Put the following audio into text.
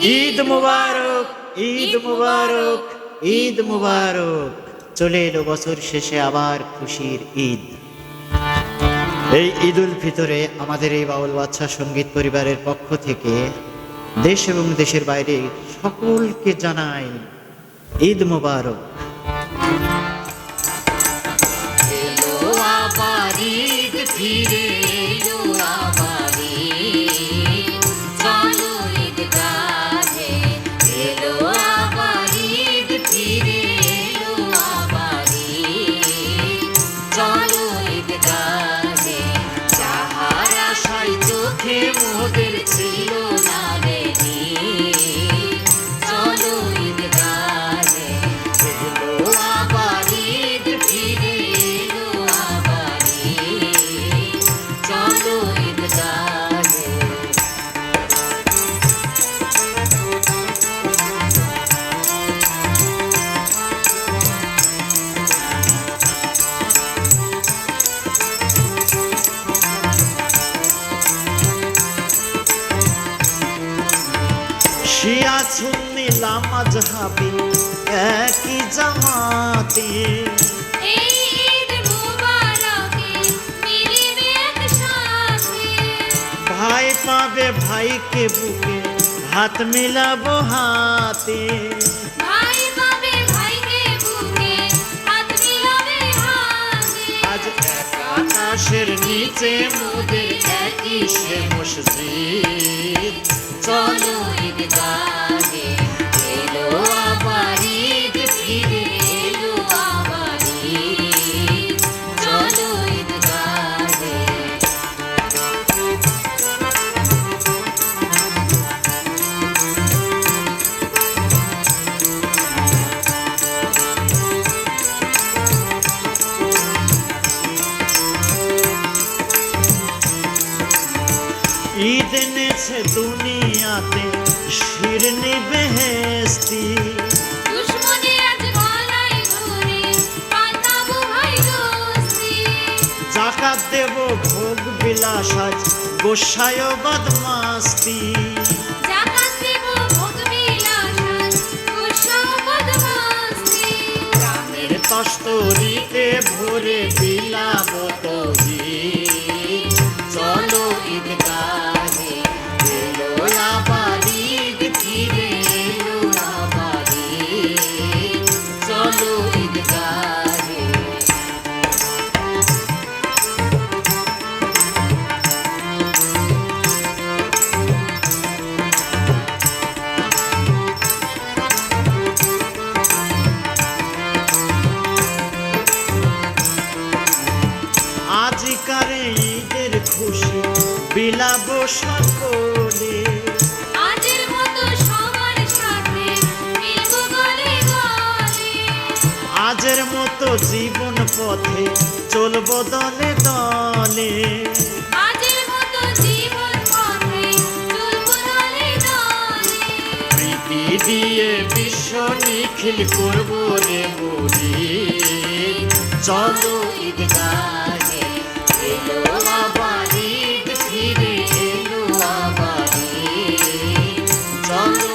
ঈদ মুবারক, ঈদ মুবারক, ঈদ মুবারক। চলে এলো বছর শেষে আবার খুশির ঈদ। এই ঈদ উল ফিতরে আমাদের এই বাউল বাদশা সঙ্গীত পরিবারের পক্ষ থেকে দেশ এবং দেশের বাইরে সকলকে জানাই ঈদ মুবারক। এলো আবার ঈদ ফিরে এলো আবার ঈদ, চলো ঈদ গাহে। এলো আবার ঈদ ফিরে এলো আবার ঈদ, চলো ঈদ গাহে। যাহার আশায় চোখে মোদের ছিল না রে নীর, চলো ঈদ গাহে। এলো আবার ঈদ ফিরে এলো আবার ঈদ, চলো ঈদ গাহে। শিয়া সুন্নি লামাজহাবি একই জামাতে, এই ঈদ মুবারকে মিলিবে একসাথে। ভাই পাবে ভাইকে বুকে, হাত মিলাবো হাতে। ভাই পাবে ভাইকে বুকে, হাত মিলাবে হাতে। আজ এক আকাশের নিচে মোদের একই সে মসজিদ, চলো ঈদ গাহে। এলো আবার ঈদ ফিরে এলো আবার ঈদ, চলো ঈদ গাহে। ঈদ এনেছে দুনিয়াতে শিরনি বেহেস্তি, দুশ্মনী আজ গলায় ধরে পাতাবো ভাই দোস্তি। জাকাত দেব ভোগ বিলাস আজ গোসায় বদমাস্তি। জাকাত দেব ভোগ বিলাস আজ গোসাও বদমাস্তি। গ্রামের তস্তরিতে ভরে বিলাব তৌহিদ, চলো ঈদ গাহে। এলো আবার ঈদ ফিরে এলো আবার ঈদ, চলো ঈদ গাহে। আজিকারে ঈদের খুশি বিলাব সকলে, আজের মতো সবার সাথে মিলবো গলে গলে। আজের মতো জীবন পথে চলবো দলে দলে। আজের মতো জীবন পথে চলবো দলে দলে। প্রীতি দিয়ে বিশ্ব নিখিল করবো রে মুরিদ, চলো ঈদ গাহে। এলো আবার ঈদ ফিরে এলো আবার ঈদ, চলো